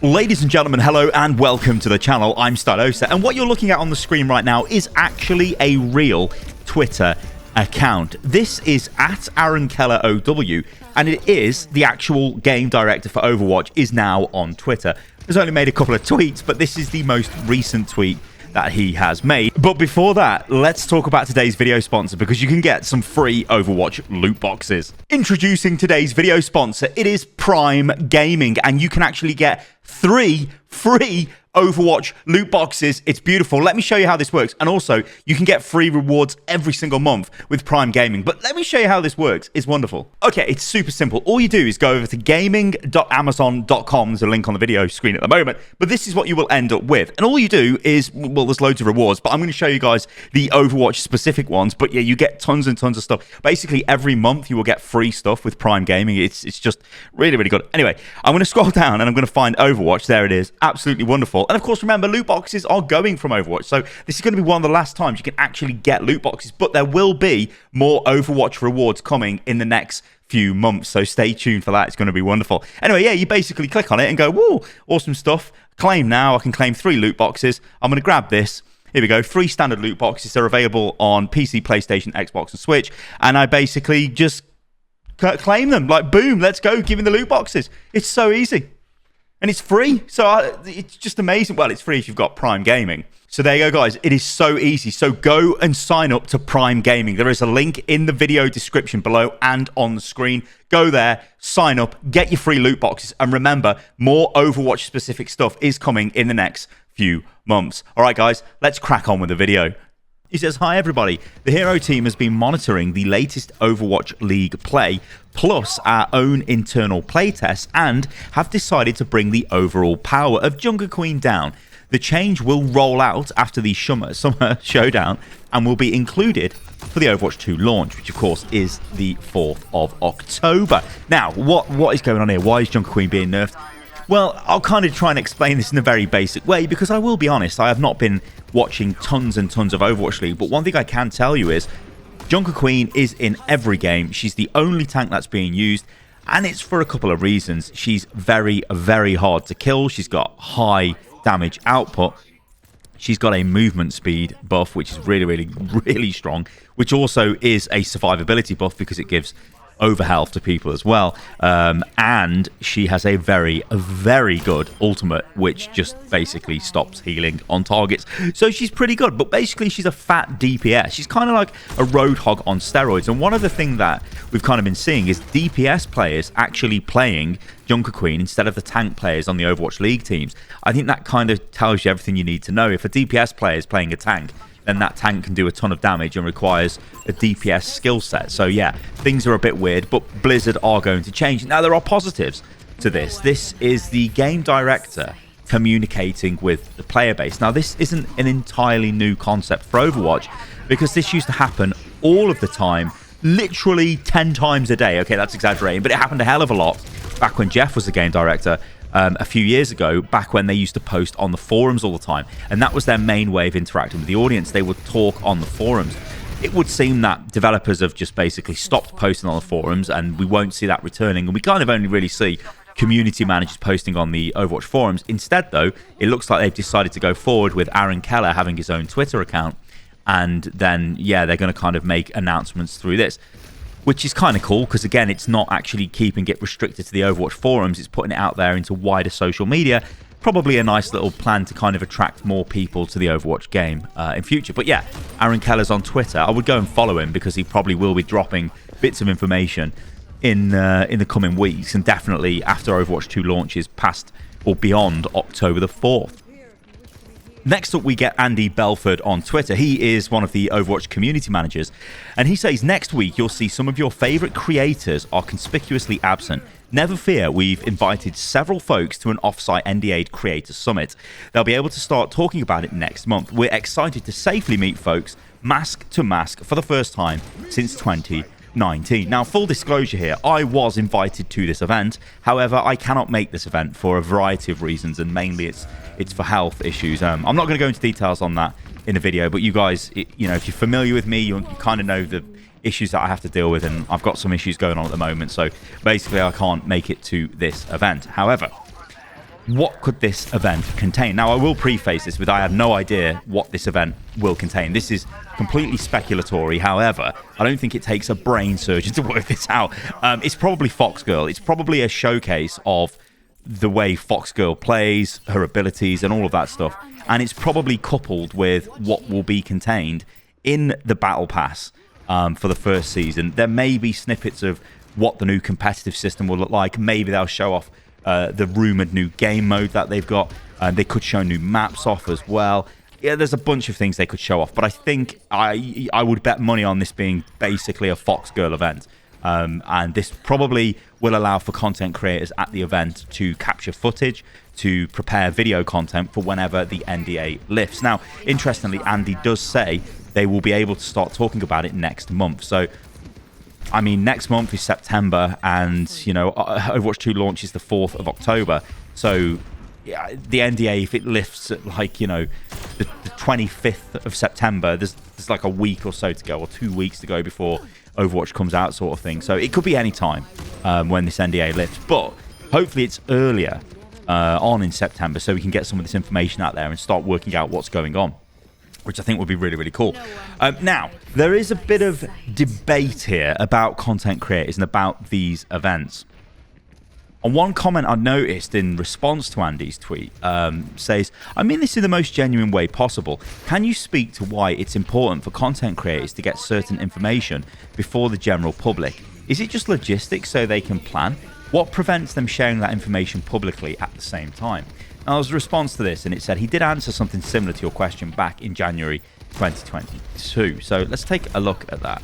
Ladies and gentlemen, hello and welcome to the channel. I'm Stylosa, and what you're looking at on the screen right now is actually a real Twitter account. This is at Aaron Keller OW, and it is the actual game director for Overwatch is now on Twitter. He's only made a couple of tweets, but this is the most recent tweet that he has made. But before that, let's talk about today's video sponsor, because you can get some free Overwatch loot boxes. Introducing today's video sponsor, it is Prime Gaming, and you can actually get 3 free Overwatch loot boxes. It's beautiful. Let me show you how this works. And also, you can get free rewards every single month with Prime Gaming. But let me show you how this works. It's wonderful. Okay, it's super simple. All you do is go over to gaming.amazon.com. There's a link on the video screen at the moment. But this is what you will end up with. And all you do is, well, there's loads of rewards, but I'm going to show you guys the Overwatch specific ones. But yeah, you get tons and tons of stuff. Basically, every month you will get free stuff with Prime Gaming. It's just really, really good. Anyway, I'm going to scroll down and I'm going to find Overwatch. There it is. Absolutely wonderful. And of course, remember, loot boxes are going from Overwatch. So this is going to be one of the last times you can actually get loot boxes. But there will be more Overwatch rewards coming in the next few months. So stay tuned for that. It's going to be wonderful. Anyway, yeah, you basically click on it and go, whoa, awesome stuff. Claim now. I can claim 3 loot boxes. I'm going to grab this. Here we go. 3 standard loot boxes. They're available on PC, PlayStation, Xbox, and Switch. And I basically just claim them. Like, boom, let's go. Give me the loot boxes. It's so easy. And it's free, so it's just amazing. Well, it's free if you've got Prime Gaming. So there you go, guys. It is so easy. So go and sign up to Prime Gaming. There is a link in the video description below and on the screen. Go there, sign up, get your free loot boxes. And remember, more Overwatch-specific stuff is coming in the next few months. All right, guys, let's crack on with the video. He says, hi, everybody. The Hero team has been monitoring the latest Overwatch League play, plus our own internal playtests, and have decided to bring the overall power of Jungle Queen down. The change will roll out after the Summer Showdown and will be included for the Overwatch 2 launch, which, of course, is the 4th of October. Now, what is going on here? Why is Jungle Queen being nerfed? Well, I'll kind of try and explain this in a very basic way, because I will be honest, I have not been watching tons and tons of Overwatch League, but one thing I can tell you is Jungle Queen is in every game. She's the only tank that's being used, and it's for a couple of reasons. She's very, very hard to kill. She's got high damage output. She's got a movement speed buff, which is really, really, really strong, which also is a survivability buff because it gives overhealth to people as well, and she has a very, very good ultimate, which just basically stops healing on targets. So she's pretty good, but basically she's a fat DPS. She's kind of like a Roadhog on steroids. And one of the things that we've kind of been seeing is DPS players actually playing Jungle Queen instead of the tank players on the Overwatch League teams. I think that kind of tells you everything you need to know. If a DPS player is playing a tank, then that tank can do a ton of damage and requires a DPS skill set. So yeah, things are a bit weird, but Blizzard are going to change. Now, there are positives to this. This is the game director communicating with the player base. Now, this isn't an entirely new concept for Overwatch, because this used to happen all of the time, literally 10 times a day. Okay, that's exaggerating, but it happened a hell of a lot back when Jeff was the game director. A few years ago, back when they used to post on the forums all the time, and that was their main way of interacting with the audience. They would talk on the forums. It would seem that developers have just basically stopped posting on the forums, and we won't see that returning, and we kind of only really see community managers posting on the Overwatch forums. Instead, though, it looks like they've decided to go forward with Aaron Keller having his own Twitter account, and then, yeah, they're going to kind of make announcements through this, which is kind of cool, because again, it's not actually keeping it restricted to the Overwatch forums. It's putting it out there into wider social media. Probably a nice little plan to kind of attract more people to the Overwatch game in future. But yeah, Aaron Keller's on Twitter. I would go and follow him, because he probably will be dropping bits of information in the coming weeks, and definitely after Overwatch 2 launches past or beyond October the 4th. Next up, we get Andy Belford on Twitter. He is one of the Overwatch community managers, and he says, next week you'll see some of your favorite creators are conspicuously absent. Never fear, we've invited several folks to an offsite NDA'd creator summit. They'll be able to start talking about it next month. We're excited to safely meet folks mask to mask for the first time since 2019. Now, full disclosure here, I was invited to this event. However, I cannot make this event for a variety of reasons, and mainly it's for health issues. I'm not going to go into details on that in the video, but you guys, you know, if you're familiar with me, you kind of know the issues that I have to deal with, and I've got some issues going on at the moment, so basically I can't make it to this event. However, what could this event contain? Now, I will preface this with I have no idea what this event will contain. This is completely speculatory. However, I don't think it takes a brain surgeon to work this out. It's probably Fox Girl. It's probably a showcase of the way Fox Girl plays, her abilities, and all of that stuff. And it's probably coupled with what will be contained in the Battle Pass for the first season. There may be snippets of what the new competitive system will look like. Maybe they'll show off the rumored new game mode that they've got. They could show new maps off as well. Yeah, there's a bunch of things they could show off, but I think I would bet money on this being basically a Fox Girl event. And this probably will allow for content creators at the event to capture footage, to prepare video content for whenever the NDA lifts. Now, interestingly, Andy does say they will be able to start talking about it next month. So, I mean, next month is September, and, you know, Overwatch 2 launches the 4th of October. So, yeah, the NDA, if it lifts at, like, you know, the 25th of September, there's like a week or so to go, or 2 weeks to go before Overwatch comes out, sort of thing. So it could be any time when this NDA lifts, but hopefully it's earlier on in September, so we can get some of this information out there and start working out what's going on, which I think would be really, really cool. Now, there is a bit of debate here about content creators and about these events. And one comment I noticed in response to Andy's tweet says, I mean this in the most genuine way possible. Can you speak to why it's important for content creators to get certain information before the general public? Is it just logistics so they can plan? What prevents them sharing that information publicly at the same time? Now, there was a response to this, and it said he did answer something similar to your question back in January 2022. So let's take a look at that.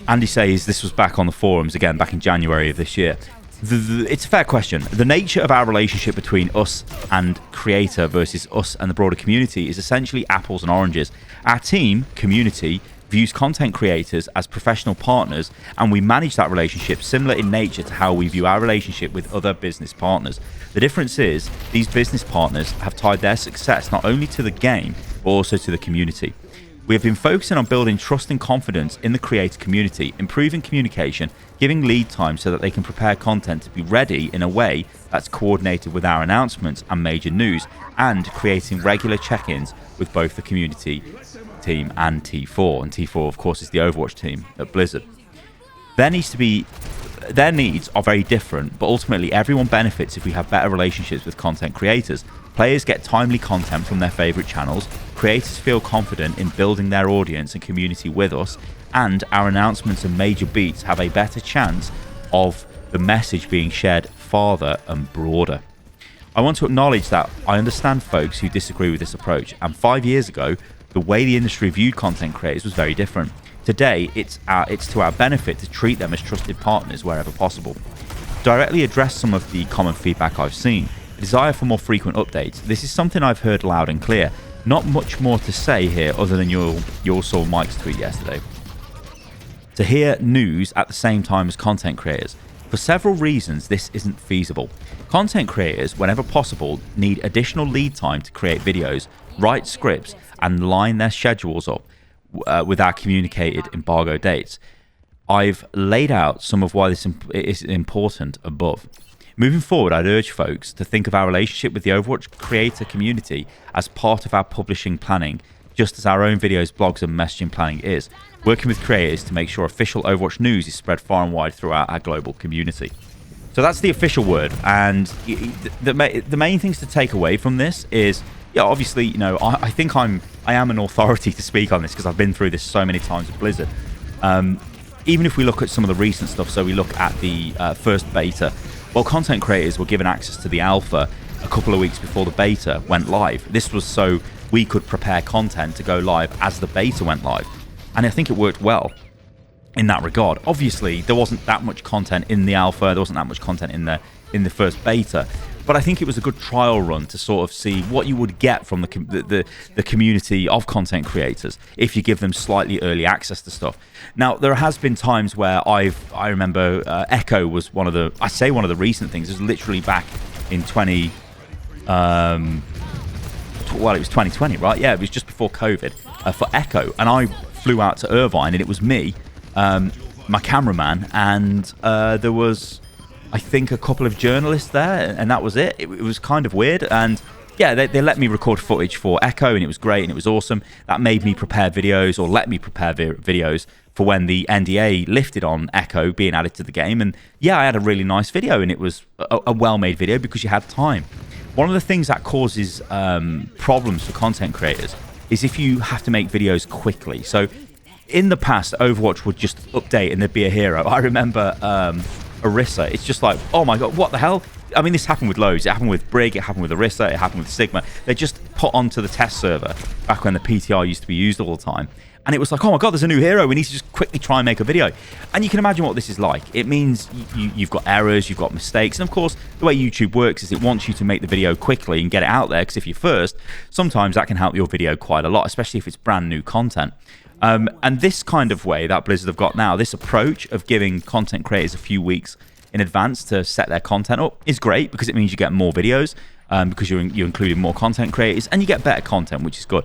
Andy says this was back on the forums again back in January of this year. It's a fair question. The nature of our relationship between us and creator versus us and the broader community is essentially apples and oranges. Our team, community, views content creators as professional partners, and we manage that relationship similar in nature to how we view our relationship with other business partners. The difference is these business partners have tied their success not only to the game, but also to the community. We have been focusing on building trust and confidence in the creator community, improving communication, giving lead time so that they can prepare content to be ready in a way that's coordinated with our announcements and major news, and creating regular check-ins with both the community team and T4. And T4, of course, is the Overwatch team at Blizzard. Their needs are very different, but ultimately everyone benefits if we have better relationships with content creators. Players get timely content from their favorite channels, creators feel confident in building their audience and community with us, and our announcements and major beats have a better chance of the message being shared farther and broader. I want to acknowledge that I understand folks who disagree with this approach, and 5 years ago, the way the industry viewed content creators was very different. Today, it's to our benefit to treat them as trusted partners wherever possible. To directly address some of the common feedback I've seen, a desire for more frequent updates. This is something I've heard loud and clear. Not much more to say here other than you all saw Mike's tweet yesterday. To hear news at the same time as content creators. For several reasons, this isn't feasible. Content creators, whenever possible, need additional lead time to create videos, write scripts, and line their schedules up with our communicated embargo dates. I've laid out some of why this is important above. Moving forward, I'd urge folks to think of our relationship with the Overwatch creator community as part of our publishing planning, just as our own videos, blogs, and messaging planning is, working with creators to make sure official Overwatch news is spread far and wide throughout our global community. So that's the official word, and the main things to take away from this is, yeah, obviously, you know, I think I am an authority to speak on this because I've been through this so many times with Blizzard. Even if we look at some of the recent stuff, so we look at the first beta, well, content creators were given access to the alpha a couple of weeks before the beta went live. This was so we could prepare content to go live as the beta went live, and I think it worked well in that regard. Obviously, there wasn't that much content in the alpha, there wasn't that much content in the first beta, but I think it was a good trial run to sort of see what you would get from the community of content creators if you give them slightly early access to stuff. Now, there has been times where I remember Echo was one of the recent things. It was literally back in it was 2020, right? Yeah, it was just before COVID for Echo, and I flew out to Irvine, and it was me, my cameraman, and there was I think, a couple of journalists there, and that was it. It was kind of weird. And yeah, they let me record footage for Echo, and it was great, and it was awesome. That made me prepare videos, or let me prepare videos for when the NDA lifted on Echo being added to the game. And yeah, I had a really nice video, and it was a well-made video because you had time. One of the things that causes problems for content creators is if you have to make videos quickly. So in the past, Overwatch would just update and there'd be a hero. I remember Orisa. It's just like, oh my god, what the hell? I mean, this happened with loads. It happened with Brig, it happened with Orisa, it happened with Sigma. They just put onto the test server back when the PTR used to be used all the time. And it was like, oh my god, there's a new hero. We need to just quickly try and make a video. And you can imagine what this is like. It means you've got errors, you've got mistakes. And of course, the way YouTube works is it wants you to make the video quickly and get it out there. Because if you're first, sometimes that can help your video quite a lot, especially if it's brand new content. And this kind of way that Blizzard have got now, this approach of giving content creators a few weeks in advance to set their content up is great because it means you get more videos, because you're including more content creators, and you get better content, which is good.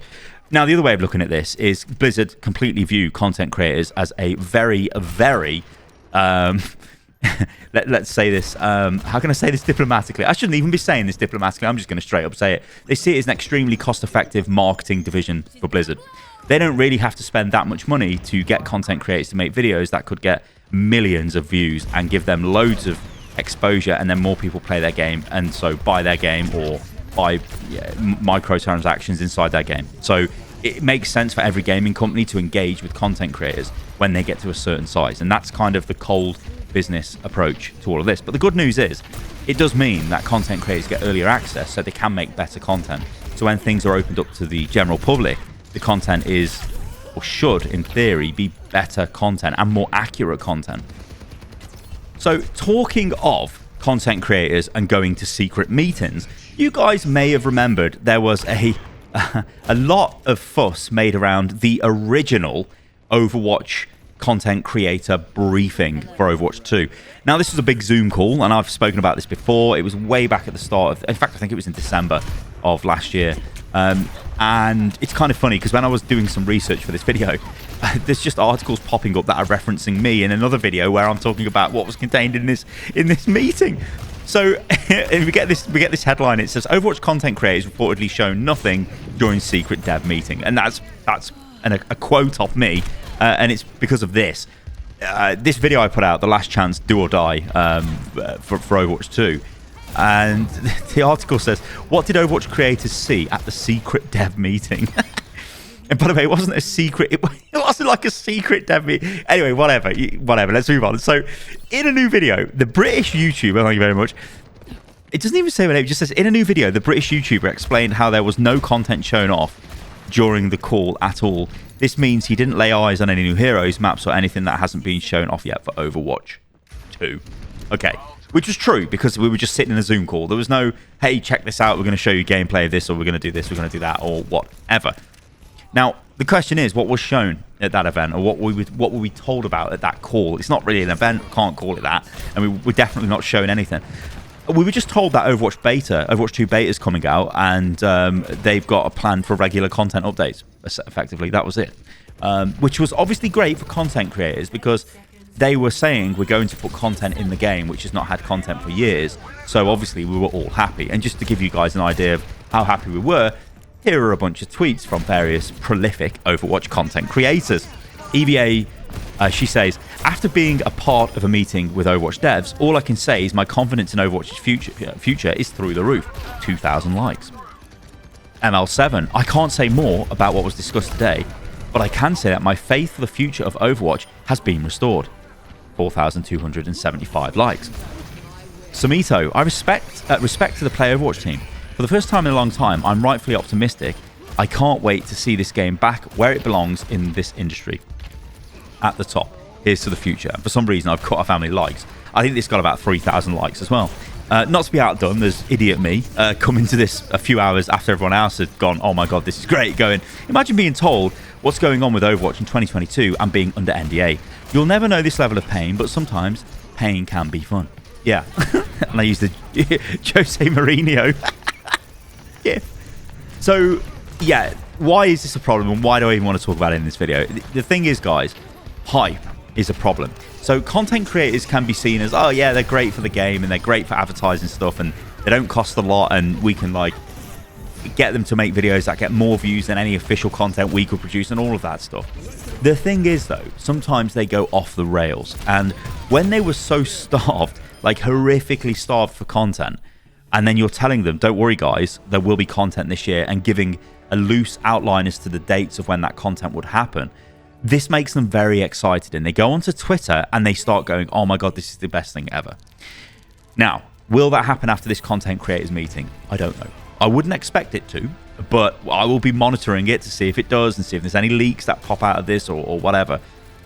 Now, the other way of looking at this is Blizzard completely view content creators as a very, very, let's say this, how can I say this diplomatically? I shouldn't even be saying this diplomatically. I'm just going to straight up say it. They see it as an extremely cost-effective marketing division for Blizzard. They don't really have to spend that much money to get content creators to make videos that could get millions of views and give them loads of exposure, and then more people play their game and so buy their game or buy microtransactions inside their game. So it makes sense for every gaming company to engage with content creators when they get to a certain size, and that's kind of the cold business approach to all of this. But the good news is it does mean that content creators get earlier access so they can make better content. So when things are opened up to the general public, the content is, or should in theory, be better content and more accurate content. So talking of content creators and going to secret meetings, you guys may have remembered there was a lot of fuss made around the original Overwatch content creator briefing for Overwatch 2. Now, this was a big Zoom call, and I've spoken about this before. It was way back at the start of, in fact, I think it was in December of last year. And it's kind of funny because when I was doing some research for this video, there's just articles popping up that are referencing me in another video where I'm talking about what was contained in this meeting. So we get this headline. It says Overwatch content creators reportedly shown nothing during secret dev meeting, and that's a quote off me, and it's because of this. This video I put out, The Last Chance Do or Die, for Overwatch 2. And the article says, what did Overwatch creators see at the secret dev meeting? And by the way, it wasn't a secret. It wasn't like a secret dev meeting. Anyway, whatever. Let's move on. So in a new video, the British YouTuber, thank you very much. It doesn't even say my name. It just says, in a new video, the British YouTuber explained how there was no content shown off during the call at all. This means he didn't lay eyes on any new heroes, maps, or anything that hasn't been shown off yet for Overwatch 2. Okay. Which was true because we were just sitting in a Zoom call. There was no, hey, check this out. We're going to show you gameplay of this, or we're going to do this, we're going to do that, or whatever. Now, the question is, what was shown at that event, or what were we told about at that call? It's not really an event. Can't call it that. And we're definitely not shown anything. We were just told that Overwatch 2 beta is coming out, and they've got a plan for regular content updates. Effectively, that was it. Which was obviously great for content creators because they were saying we're going to put content in the game which has not had content for years. So obviously we were all happy. And just to give you guys an idea of how happy we were, here are a bunch of tweets from various prolific Overwatch content creators. EVA, she says, after being a part of a meeting with Overwatch devs, all I can say is my confidence in Overwatch's future is through the roof. 2,000 likes. ML7, I can't say more about what was discussed today, but I can say that my faith for the future of Overwatch has been restored. 4,275 likes. Sumito, I respect to the Play Overwatch team. For the first time in a long time, I'm rightfully optimistic. I can't wait to see this game back where it belongs in this industry. At the top, here's to the future. For some reason, I've cut off how many likes. I think this got about 3,000 likes as well. Not to be outdone, there's idiot me coming to this a few hours after everyone else had gone, oh my god, this is great, going, imagine being told what's going on with Overwatch in 2022 and being under NDA. You'll never know this level of pain, but sometimes pain can be fun. Yeah. And I used the Jose Mourinho. Yeah. So, yeah, why is this a problem and why do I even want to talk about it in this video? The thing is, guys, hype is a problem. So content creators can be seen as, oh yeah, they're great for the game and they're great for advertising stuff and they don't cost a lot and we can like get them to make videos that get more views than any official content we could produce and all of that stuff. The thing is though, sometimes they go off the rails, and when they were so starved, like horrifically starved for content, and then you're telling them, don't worry guys, there will be content this year, and giving a loose outline as to the dates of when that content would happen, this makes them very excited, and they go onto Twitter and they start going, oh my god, this is the best thing ever. Now, will that happen after this content creators meeting? I don't know. I wouldn't expect it to, but I will be monitoring it to see if it does and see if there's any leaks that pop out of this or whatever.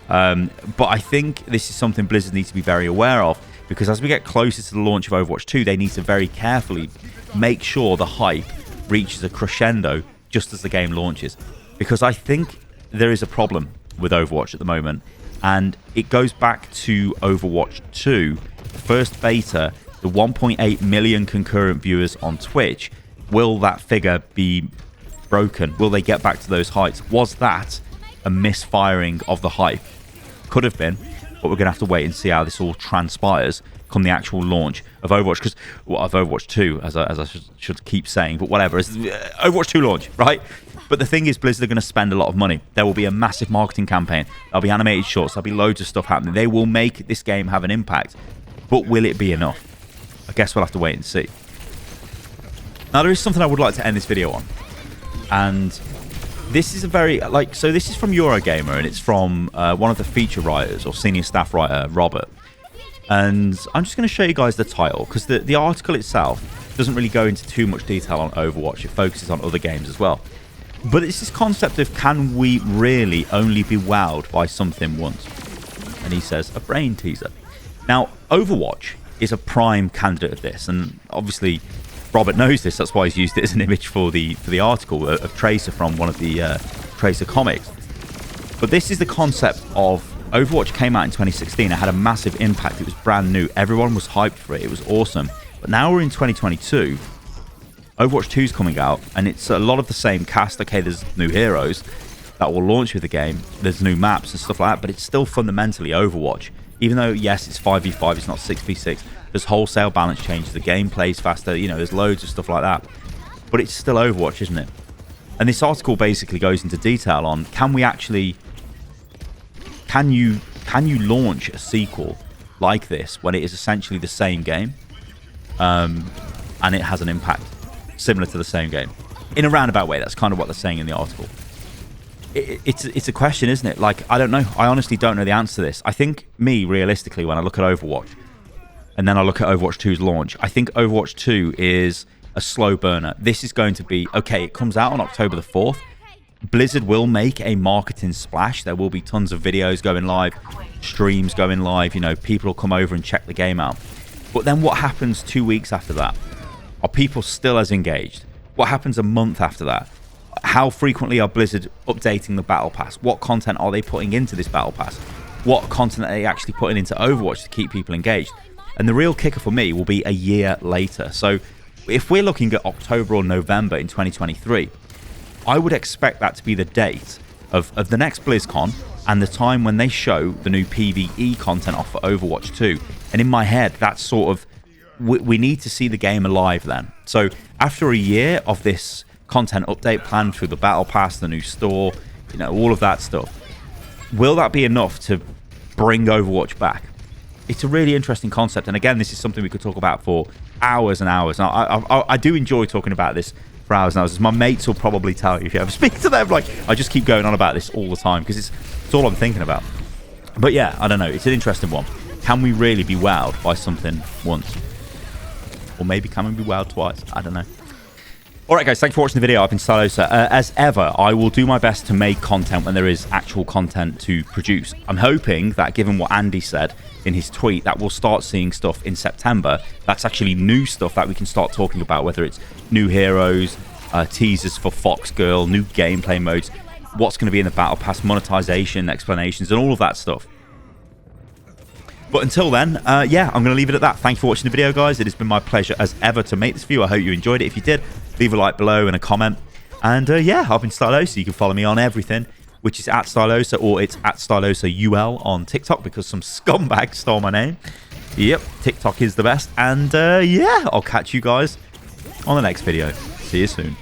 But I think this is something Blizzard needs to be very aware of, because as we get closer to the launch of Overwatch 2, they need to very carefully make sure the hype reaches a crescendo just as the game launches. Because I think there is a problem with Overwatch at the moment, and it goes back to Overwatch 2, the first beta, the 1.8 million concurrent viewers on Twitch. Will that figure be broken? Will they get back to those heights? Was that a misfiring of the hype? Could have been, but we're going to have to wait and see how this all transpires come the actual launch of Overwatch, because of Overwatch 2, as I should keep saying, but whatever. It's Overwatch 2 launch, right? But the thing is, Blizzard are going to spend a lot of money. There will be a massive marketing campaign. There'll be animated shorts. There'll be loads of stuff happening. They will make this game have an impact. But will it be enough? I guess we'll have to wait and see. Now, there is something I would like to end this video on. And this is a very, so this is from Eurogamer, and it's from one of the feature writers, or senior staff writer, Robert. And I'm just going to show you guys the title, because the article itself doesn't really go into too much detail on Overwatch. It focuses on other games as well. But it's this concept of, can we really only be wowed by something once? And he says, a brain teaser. Now, Overwatch is a prime candidate of this, and obviously Robert knows this. That's why he's used it as an image for the article of Tracer from one of the Tracer comics. But this is the concept of Overwatch. Came out in 2016. It had a massive impact. It was brand new. Everyone was hyped for it. It was awesome. But now we're in 2022. Overwatch 2 is coming out, and it's a lot of the same cast. Okay, there's new heroes that will launch with the game. There's new maps and stuff like that, but it's still fundamentally Overwatch. Even though, yes, it's 5v5, it's not 6v6. There's wholesale balance changes. The game plays faster. You know, there's loads of stuff like that. But it's still Overwatch, isn't it? And this article basically goes into detail on, can we actually... Can you launch a sequel like this when it is essentially the same game? And it has an impact similar to the same game. In a roundabout way, that's kind of what they're saying in the article. It's a question, isn't it? Like, I don't know. I honestly don't know the answer to this. I think realistically, when I look at Overwatch, and then I look at Overwatch 2's launch, I think Overwatch 2 is a slow burner. This is going to be, okay, it comes out on October the 4th. Blizzard will make a marketing splash. There will be tons of videos going live, streams going live, you know, people will come over and check the game out. But then what happens 2 weeks after that? Are people still as engaged? What happens a month after that? How frequently are Blizzard updating the Battle Pass? What content are they putting into this Battle Pass? What content are they actually putting into Overwatch to keep people engaged? And the real kicker for me will be a year later. So if we're looking at October or November in 2023, I would expect that to be the date of the next BlizzCon and the time when they show the new PvE content off for Overwatch 2. And in my head, that's sort of... We need to see the game alive then. So after a year of this content update plan through the Battle Pass, the new store, you know, all of that stuff, will that be enough to bring Overwatch back? It's a really interesting concept. And again, this is something we could talk about for hours and hours. Now, I do enjoy talking about this for hours and hours. As my mates will probably tell you if you ever speak to them. Like, I just keep going on about this all the time because it's all I'm thinking about. But yeah, I don't know. It's an interesting one. Can we really be wowed by something once? Or maybe can we be wowed twice? I don't know. Alright guys, thanks for watching the video. I've been Stylosa. As ever, I will do my best to make content when there is actual content to produce. I'm hoping that, given what Andy said in his tweet, that we'll start seeing stuff in September. That's actually new stuff that we can start talking about, whether it's new heroes, teasers for Fox Girl, new gameplay modes, what's going to be in the Battle Pass, monetization, explanations, and all of that stuff. But until then, yeah, I'm going to leave it at that. Thank you for watching the video, guys. It has been my pleasure, as ever, to make this video. I hope you enjoyed it. If you did, leave a like below and a comment. And yeah, I've been Stylosa. You can follow me on everything. which is at Stylosa, or it's at Stylosa UL on TikTok because some scumbag stole my name. Yep, TikTok is the best. And yeah, I'll catch you guys on the next video. See you soon.